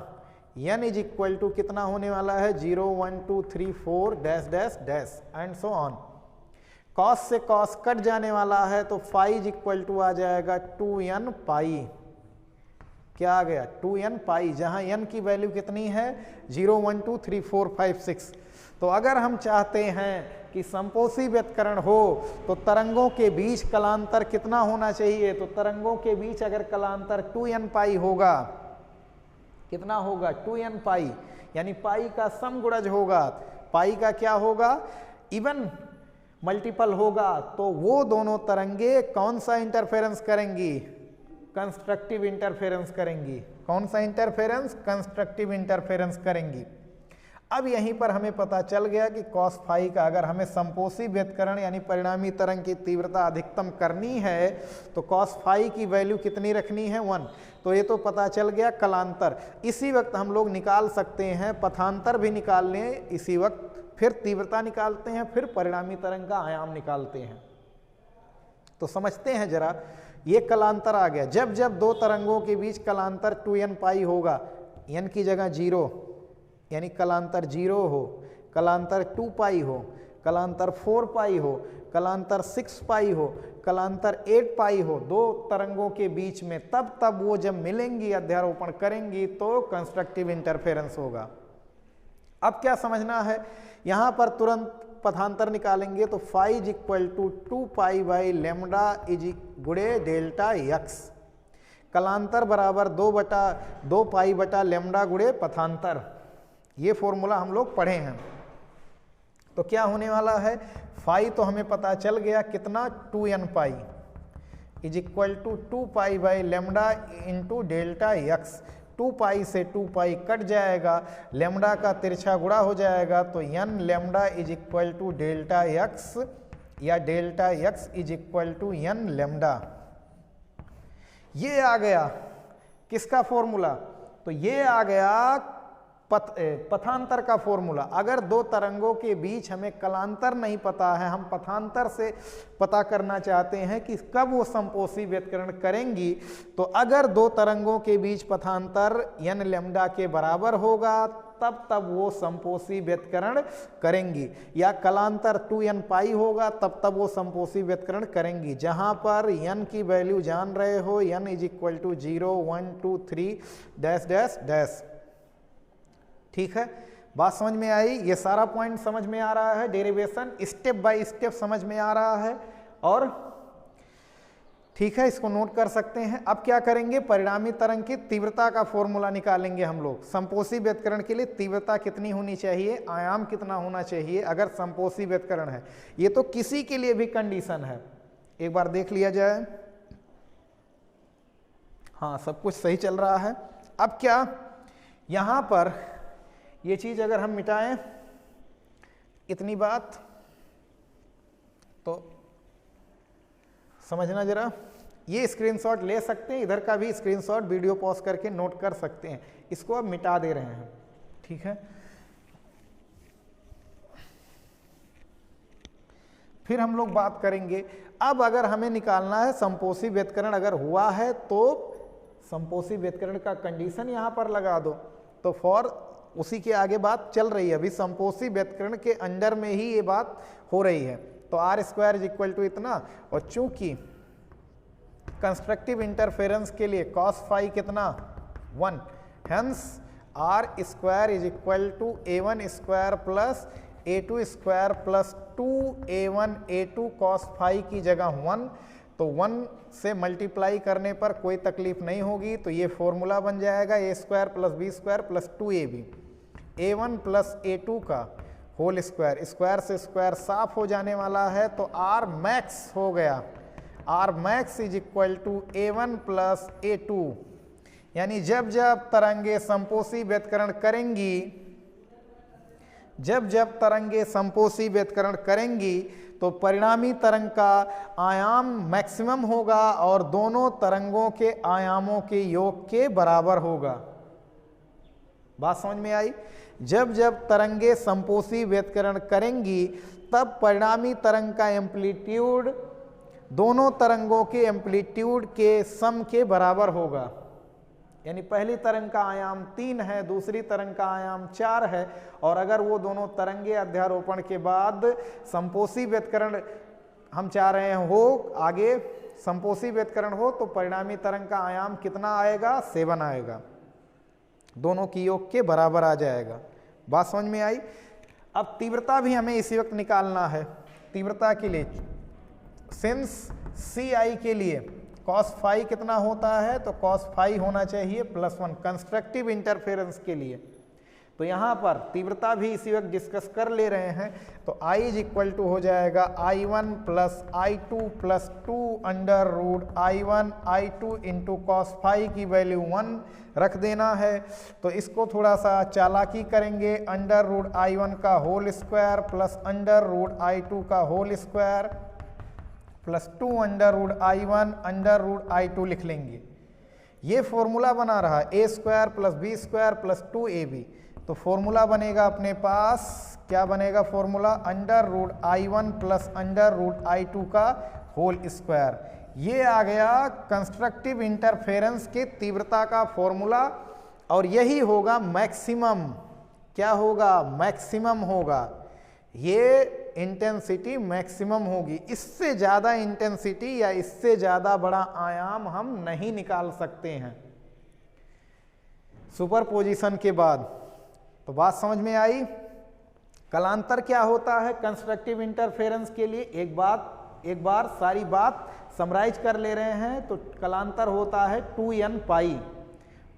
n इज इक्वल टू कितना होने वाला है? 0 1 2 3 4 dash dash dash and so on. cos से cos कट जाने वाला है, तो फाई इज इक्वल टू आ जाएगा 2n पाई। क्या आ गया? 2n पाई, जहां n की वैल्यू कितनी है? 0 1 2 3 4 5 6। तो अगर हम चाहते हैं कि संपोषी व्यतिकरण हो तो तरंगों के बीच कलांतर कितना होना चाहिए? तो तरंगों के बीच अगर कलांतर 2n पाई होगा, कितना होगा? 2n पाई, यानी पाई का समगुणज होगा। पाई का क्या होगा? इवन मल्टीपल होगा। तो वो दोनों तरंगे कौन सा इंटरफेरेंस करेंगी? कंस्ट्रक्टिव इंटरफेरेंस करेंगी। कौन सा इंटरफेरेंस? कंस्ट्रक्टिव इंटरफेरेंस करेंगी। अब यहीं पर हमें पता चल गया कि cos फाई का, अगर हमें संपोषी व्यतिकरण यानी परिणामी तरंग की तीव्रता अधिकतम करनी है तो cos फाई की वैल्यू कितनी रखनी है? 1। तो ये तो पता चल गया कलांतर। इसी वक्त हम लोग निकाल सकते हैं, पथांतर भी निकाल लें इसी वक्त, फिर तीव्रता निकालते हैं, फिर परिणामी तरंग का आयाम निकालते हैं। तो समझते हैं जरा, ये कलांतर आ गया। जब जब दो तरंगों के बीच कलांतर 2n पाई होगा, n की जगह 0 यानी कलांतर 0 हो, कलांतर 2 पाई हो, कलांतर 4 पाई हो, कलांतर 6 पाई हो, कलांतर 8 पाई हो, दो तरंगों के बीच में, तब वो जब मिलेंगी, अध्यारोपण करेंगी, तो कंस्ट्रक्टिव इंटरफेरेंस होगा। अब क्या समझना है, यहां पर तुरंत पथांतर निकालेंगे तो phi is equal to 2 pi by lambda is गुणे डेल्टा एक्स। कलांतर बराबर 2 पाई बटा लेमडा गुणे पथांतर। ये फॉर्मूला हम लोग पढ़े हैं। तो क्या होने वाला है, फाई तो हमें पता चल गया कितना, 2n pi is equal to 2 pi by lambda into delta x. 2 pi से 2 पाई कट जाएगा, लेमडा का तिरछा गुणा हो जाएगा, तो n lambda is equal to delta x या delta x is equal to n lambda. ये आ गया किसका फॉर्मूला, तो ये आ गया पथांतर का फॉर्मूला। अगर दो तरंगों के बीच हमें कलांतर नहीं पता है, हम पथांतर से पता करना चाहते हैं कि कब वो संपोषी व्यतिकरण करेंगी, तो अगर दो तरंगों के बीच पथांतर n लेमडा के बराबर होगा तब वो संपोषी व्यतिकरण करेंगी, या कलांतर 2n पाई होगा तब वो संपोषी व्यतिकरण करेंगी। जहां पर n की वैल्यू जान रहे हो, n is equal to 0 1 2 3 dash dash dash. ठीक है, बात समझ में आई, ये सारा पॉइंट समझ में आ रहा है, डेरिवेशन स्टेप बाय स्टेप समझ में आ रहा है। और ठीक है, इसको नोट कर सकते हैं। अब क्या करेंगे, परिणामी तरंग की तीव्रता का फॉर्मूला निकालेंगे हम लोग। संपोषी व्यतिकरण के लिए तीव्रता कितनी होनी चाहिए, आयाम कितना होना चाहिए अगर संपोषी व्यतिकरण है। ये तो किसी के लिए भी कंडीशन है, एक बार देख लिया जाए। हाँ, सब कुछ सही चल रहा है। अब क्या, यहां पर ये चीज अगर हम मिटाएं इतनी बात, तो समझना जरा, ये स्क्रीनशॉट ले सकते हैं, इधर का भी स्क्रीनशॉट वीडियो पॉज करके नोट कर सकते हैं। इसको अब मिटा दे रहे हैं, ठीक है। फिर हम लोग बात करेंगे, अब अगर हमें निकालना है संपोषी व्यतिकरण अगर हुआ है तो संपोषी व्यतिकरण का कंडीशन यहां पर लगा दो। तो फॉर उसी के आगे बात चल रही है, अभी संपोषी व्यतिकरण के अंडर में ही ये बात हो रही है। तो r square is equal to इतना, और चूंकि कंस्ट्रक्टिव इंटरफेरेंस के लिए कॉस फाई कितना 1, hence r square is equal to a1 square plus a2 square plus 2a1 a2 cos phi की जगह 1, तो 1 से मल्टीप्लाई करने पर कोई तकलीफ नहीं होगी। तो ये फॉर्मूला बन जाएगा a square plus b square plus 2ab, a1 plus a2 का होल स्क्वायर, स्क्वायर से स्क्वायर साफ हो जाने वाला है, तो आर मैक्स हो गया, r max is equal to a1 plus a2। यानी जब जब तरंगे संपोषी व्यतिकरण करेंगी, जब जब तरंगे संपोषी व्यतिकरण करेंगी तो परिणामी तरंग का आयाम मैक्सिमम होगा और दोनों तरंगों के आयामों के योग के बराबर होगा। बात समझ में आई? जब जब तरंगे संपोषी व्यतिकरण करेंगी तब परिणामी तरंग का एम्पलीट्यूड दोनों तरंगों के एम्पलीट्यूड के सम के बराबर होगा। यानी पहली तरंग का आयाम 3 है, दूसरी तरंग का आयाम 4 है, और अगर वो दोनों तरंगे अध्यारोपण के बाद संपोषी व्यतिकरण हम चाह रहे हैं हो, आगे संपोषी व्यतिकरण हो, तो परिणामी तरंग का आयाम कितना आएगा, 7 आएगा, दोनों की योग के बराबर आ जाएगा। बात समझ में आई? अब तीव्रता भी हमें इसी वक्त निकालना है। तीव्रता के लिए सिंस सी आई के लिए कॉस फाई कितना होता है, तो कॉस फाई होना चाहिए +1 कंस्ट्रक्टिव इंटरफेरेंस के लिए। तो यहाँ पर तीव्रता भी इसी वक्त डिस्कस कर ले रहे हैं। तो I इज इक्वल टू हो जाएगा I1 plus I2 plus 2 under root I1 I2 into cos phi की वैल्यू 1 रख देना है। तो इसको थोड़ा सा चालाकी करेंगे, अंडर रूट I1 का whole square plus under root I2 का whole square plus 2 under root I1 under root I2 लिख लेंगे। ये फॉर्मूला बना रहा a square plus b square plus 2ab। तो फॉर्मूला बनेगा अपने पास, क्या बनेगा formula, under root I1 plus under root I2 का होल स्क्वायर। ये आ गया कंस्ट्रक्टिव इंटरफेरेंस के तीव्रता का फॉर्मूला, और यही होगा मैक्सिमम। क्या होगा, मैक्सिमम होगा। ये इंटेंसिटी मैक्सिमम होगी, इससे ज़्यादा इंटेंसिटी या इससे ज़्यादा बड़ा आयाम हम नहीं निकाल सकते हैं सुपरपोजिशन के बाद। तो बात समझ में आई? कलांतर क्या होता है कंस्ट्रक्टिव इंटरफेरेंस के लिए? एक बार सारी बात समराइज कर ले रहे हैं तो कलांतर होता है 2n पाई,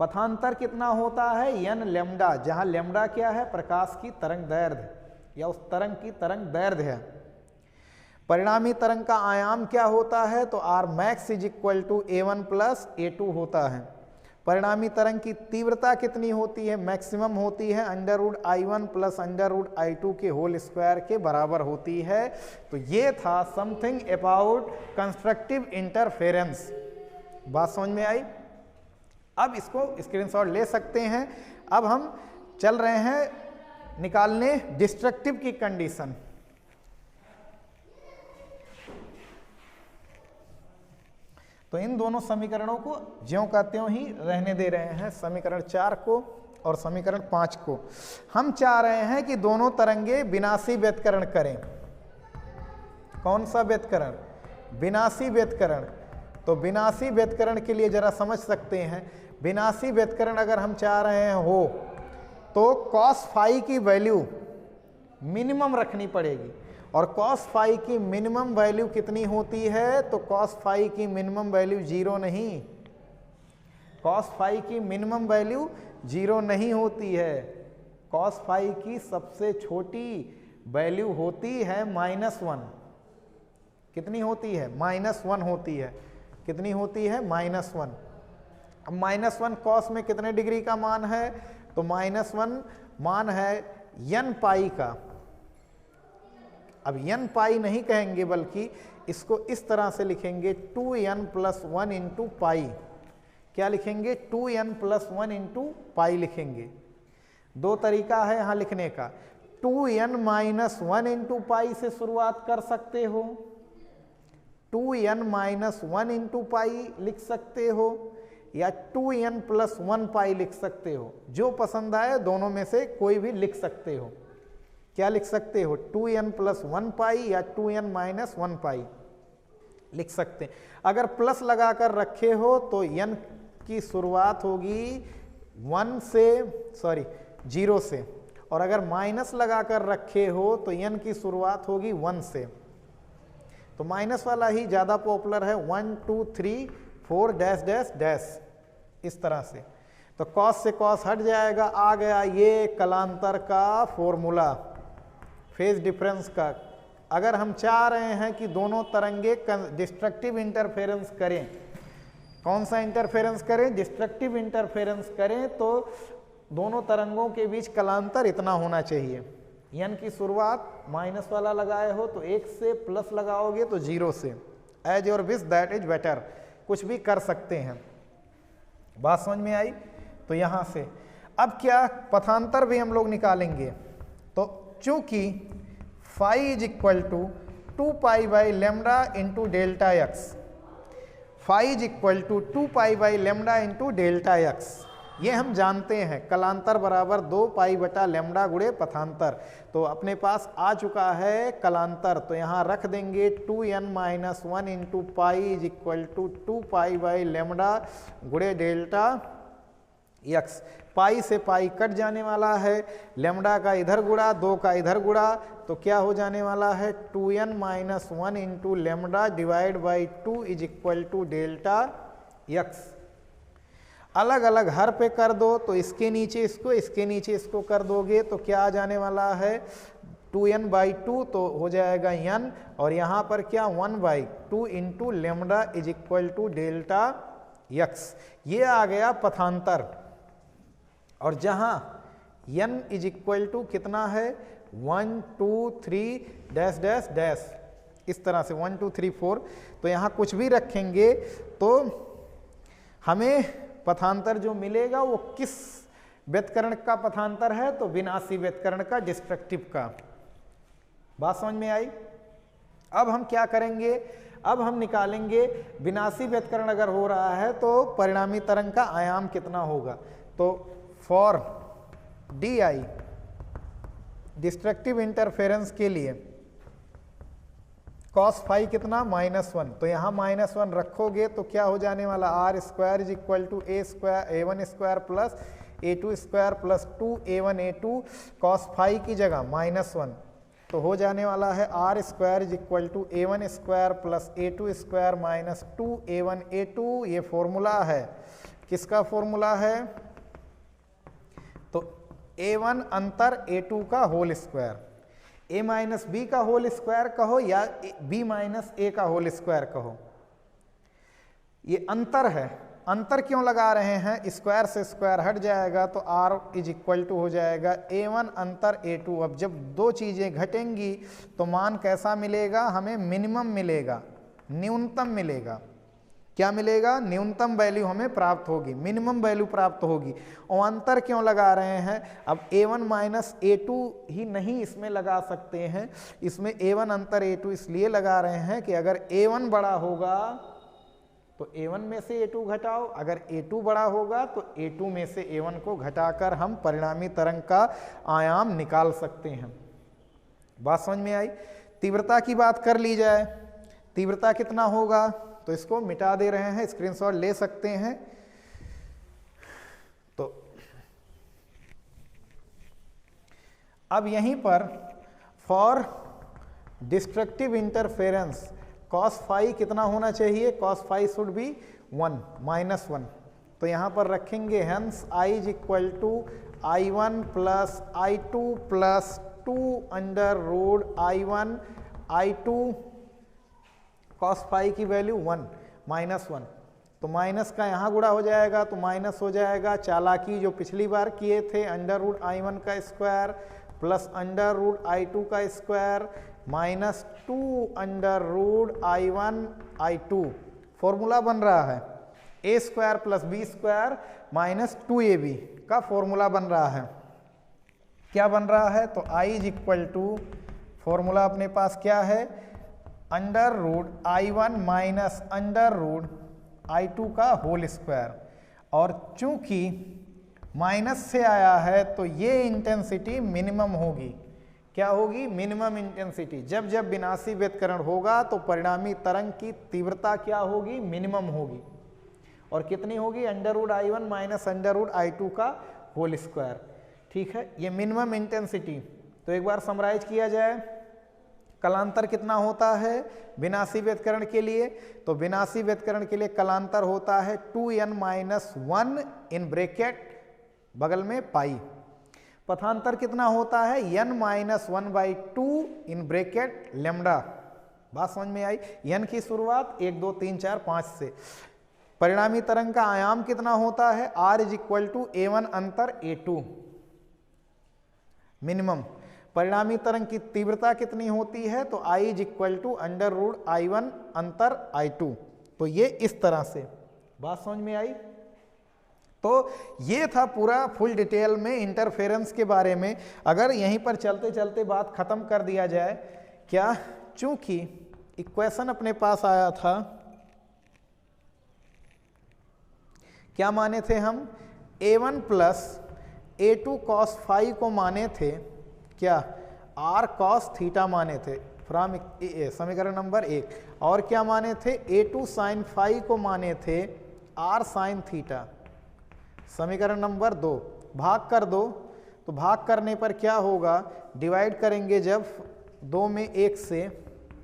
पथांतर कितना होता है n लैम्डा, जहां लैम्डा क्या है, प्रकाश की तरंग दैर्ध्य या उस तरंग की तरंग दैर्ध्य है। परिणामी तरंग का आयाम क्या होता है, तो r max is equal to a1 plus a2 होता है। परिणामी तरंग की तीव्रता कितनी होती है, मैक्सिमम होती है √I1 प्लस √I2 के होल स्क्वायर के बराबर होती है। तो ये था समथिंग अबाउट कंस्ट्रक्टिव इंटरफेरेंस। बात समझ में आई? अब इसको स्क्रीनशॉट ले सकते हैं। अब हम चल रहे हैं निकालने डिस्ट्रक्टिव की कंडीशन। तो इन दोनों समीकरणों को ज्यों का त्यों ही रहने दे रहे हैं, समीकरण 4 को और समीकरण 5 को। हम चाह रहे हैं कि दोनों तरंगे विनाशी व्यतिकरण करें। कौन सा व्यतिकरण? विनाशी व्यतिकरण। तो विनाशी व्यतिकरण के लिए जरा समझ सकते हैं, विनाशी व्यतिकरण अगर हम चाह रहे हैं हो तो कॉस फाई की वैल्यू मिनिमम रखनी पड़ेगी। और कॉस फाई की मिनिमम वैल्यू कितनी होती है, तो कॉस फाई की मिनिमम वैल्यू 0 नहीं, कॉस फाई की मिनिमम वैल्यू 0 नहीं होती है। कॉस फाई की सबसे छोटी वैल्यू होती है -1। कितनी होती है? -1 होती है। कितनी होती है? -1। अब -1 कॉस में कितने डिग्री का मान है, तो -1 मान है n पाई का। अब n पाई नहीं कहेंगे, बल्कि इसको इस तरह से लिखेंगे 2n + 1 × पाई। क्या लिखेंगे? 2n + 1 × पाई लिखेंगे। दो तरीका है यहाँ लिखने का, 2n - 1 × पाई से शुरुआत कर सकते हो, 2n - 1 × पाई लिख सकते हो, या 2n + 1 पाई लिख सकते हो। जो पसंद आए दोनों में से कोई भी लिख सकते हो। क्या लिख सकते हो? 2n + 1 पाई या 2n - 1 पाई लिख सकते हैं। अगर प्लस लगाकर रखे हो तो n की शुरुआत होगी 0 से, और अगर माइनस लगाकर रखे हो तो n की शुरुआत होगी 1 से। तो माइनस वाला ही ज़्यादा पॉपुलर है, 1 2 3 4 डैश डैश डैश, इस तरह से। तो कॉस से कॉस हट जाएगा, आ गया ये कलांतर का फॉर्मूला फेज डिफरेंस का। अगर हम चाह रहे हैं कि दोनों तरंगे डिस्ट्रक्टिव इंटरफेरेंस करें, कौन सा इंटरफेरेंस करें? डिस्ट्रक्टिव इंटरफेरेंस करें, तो दोनों तरंगों के बीच कलांतर इतना होना चाहिए। n की शुरुआत माइनस वाला लगाए हो तो 1 से, प्लस लगाओगे तो 0 से। As your wish that is better, कुछ भी कर सकते हैं। बात समझ में आई? तो यहां से अब क्या पथांतर भी हम लोग निकालेंगे। तो चूंकि phi is equal to 2 pi by lambda into delta x, phi is equal to 2 pi by lambda into delta x, ये हम जानते हैं। कलांतर बराबर 2 पाई बटा लैम्डा गुणे पथांतर। तो अपने पास आ चुका है कलांतर, तो यहाँ रख देंगे 2n - 1 × pi is equal to 2 pi by lambda गुणे डेल्टा एक्स। पाई से पाई कट जाने वाला है, लैम्डा का इधर गुणा, 2 का इधर गुणा, तो क्या हो जाने वाला है? 2n - 1 × lambda divide by 2 is equal to delta x. अलग अलग हर पे कर दो, तो इसके नीचे इसको, इसके नीचे इसको कर दोगे तो क्या आ जाने वाला है? 2n/2 तो हो जाएगा n, और यहाँ पर क्या 1/2 × lambda is equal to delta x. ये आ गया पथांतर। और जहाँ n इज इक्वल टू कितना है? 1 2 3 डैश डैश डैश, इस तरह से 1 2 3 4। तो यहाँ कुछ भी रखेंगे तो हमें पथांतर जो मिलेगा वो किस व्यतिकरण का पथांतर है? तो विनाशी व्यतिकरण का, डिस्ट्रक्टिव का। बात समझ में आई? अब हम क्या करेंगे? अब हम निकालेंगे विनाशी व्यतिकरण अगर हो रहा है तो परिणामी तरंग का आयाम कितना होगा। तो फॉर DI डिस्ट्रक्टिव इंटरफेरेंस के लिए कॉस फाई कितना? -1। तो यहाँ -1 रखोगे तो क्या हो जाने वाला? R² is equal to A1² plus A2² plus 2A1A2 cos phi की जगह -1 तो हो जाने वाला है are square is equal to a1 square plus a2 square minus 2a1 a2। ये फॉर्मूला है, किसका फॉर्मूला है? तो a1 अंतर a2 का whole square, a minus b का होल स्क्वायर कहो या b माइनस a का होल स्क्वायर कहो, ये अंतर है। अंतर क्यों लगा रहे हैं? स्क्वायर से स्क्वायर हट जाएगा तो r इज इक्वल टू हो जाएगा a1 अंतर a2। अब जब दो चीजें घटेंगी तो मान कैसा मिलेगा? हमें मिनिमम मिलेगा, न्यूनतम मिलेगा। क्या मिलेगा? न्यूनतम वैल्यू हमें प्राप्त होगी, मिनिमम वैल्यू प्राप्त होगी। और अंतर क्यों लगा रहे हैं? अब a1 माइनस a2 ही नहीं इसमें लगा सकते हैं, इसमें a1 अंतर a2 इसलिए लगा रहे हैं कि अगर a1 बड़ा होगा तो a1 में से a2 घटाओ, अगर a2 बड़ा होगा तो a2 में से a1 को घटाकर हम परिणामी तरंग का आयाम निकाल सकते हैं। बात समझ में आई? तीव्रता की बात कर ली जाए, तीव्रता कितना होगा? तो इसको मिटा दे रहे हैं, स्क्रीनशॉट ले सकते हैं। तो अब यहीं पर for destructive interference cos phi कितना होना चाहिए? cos phi should be 1 minus 1। तो यहां पर रखेंगे hence i is equal to i1 plus i2 plus 2 under root i1 i2। cos phi की वैल्यू 1 माइनस 1, तो माइनस का यहाँ गुणा हो जाएगा तो माइनस हो जाएगा। चालाकी जो पिछली बार किए थे, अंडर रूट i1 का square plus under root i2 का square minus 2 under root i1 i2। Formula बन रहा है a square plus b square minus 2ab का फॉर्मूला बन रहा है। क्या बन रहा है? तो i is equal to, formula अपने पास क्या है? Under root i1 minus under root i2 का होल स्क्वायर। और चूंकि माइनस से आया है तो ये इंटेंसिटी मिनिमम होगी। क्या होगी? Minimum intensity. जब जब विनाशी व्यतिकरण होगा तो परिणामी तरंग की तीव्रता क्या होगी? मिनिमम होगी। और कितनी होगी? Under root i1 minus under root i2 का होल स्क्वायर। ठीक है, ये मिनिमम इंटेंसिटी। तो एक बार समराइज किया जाए, कलांतर कितना होता है विनाशी व्यतिकरण के लिए? तो विनाशी व्यतिकरण के लिए कलांतर होता है 2n माइनस 1 इन ब्रैकेट बगल में पाई। पथांतर कितना होता है? n minus 1/2 in bracket lambda. बात समझ में आई? n की शुरुआत 1 2 3 4 5 से। परिणामी तरंग का आयाम कितना होता है? r is equal to a1 अंतर a2 मिनिमम। परिणामी तरंग की तीव्रता कितनी होती है? तो i is equal to under root i1 अंतर i2। तो ये इस तरह से। बात समझ में आई? तो ये था पूरा फुल डिटेल में इंटरफेरेंस के बारे में। अगर यहीं पर चलते चलते बात खत्म कर दिया जाए, क्या? चूंकि इक्वेशन अपने पास आया था, क्या माने थे हम? a1 plus a2 cos phi को माने थे क्या? r cos थीटा माने थे फ्रॉम समीकरण नंबर 1। और क्या माने थे? a2 sin फाई को माने थे r sin थीटा समीकरण नंबर 2। भाग कर दो, तो भाग करने पर क्या होगा? डिवाइड करेंगे जब 2 में 1 से,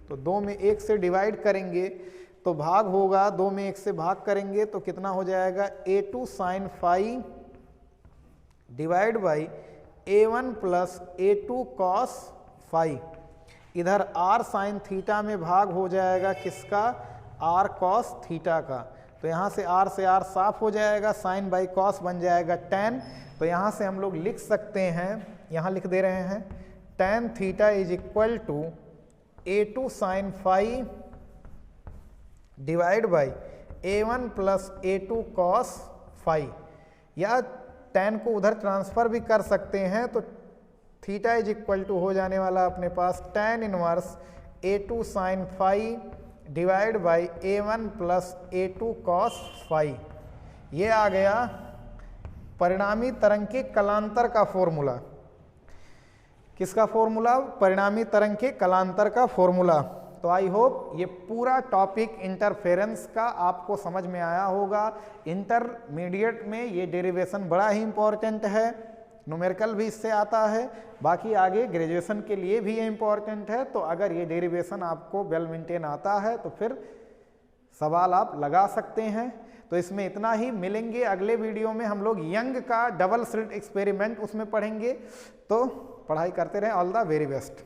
तो 2 में 1 से डिवाइड करेंगे तो भाग होगा, 2 में 1 से भाग करेंगे तो कितना हो जाएगा? a2 sin phi divide by a1 plus a2 cos phi. इधर r sin थीटा में भाग हो जाएगा किसका? r cos थीटा का। तो यहाँ से r साफ हो जाएगा, साइन बाई कॉस बन जाएगा tan। तो यहाँ से हम लोग लिख सकते हैं, यहाँ लिख दे रहे हैं tan theta is equal to a2 sine phi divide by a1 plus a2 cos phi. या tan को उधर ट्रांसफर भी कर सकते हैं, तो थीटा इज इक्वल टू हो जाने वाला अपने पास tan inverse a2 sine phi divide by a1 plus a2 cos phi. ये आ गया परिणामी तरंग के कलांतर का फॉर्मूला। किसका फॉर्मूला? परिणामी तरंग के कलांतर का फॉर्मूला। तो आई होप ये पूरा टॉपिक इंटरफेरेंस का आपको समझ में आया होगा। इंटरमीडिएट में ये डेरिवेशन बड़ा ही इंपॉर्टेंट है। न्यूमेरिकल भी इससे आता है, बाकी आगे ग्रेजुएशन के लिए भी ये इंपॉर्टेंट है। तो अगर ये डेरिवेशन आपको वेल मेंटेन आता है तो फिर सवाल आप लगा सकते हैं। तो इसमें इतना ही, मिलेंगे अगले वीडियो में। हम लोग यंग का डबल स्लिट एक्सपेरिमेंट उसमें पढ़ेंगे। तो पढ़ाई करते रहें। All the very best.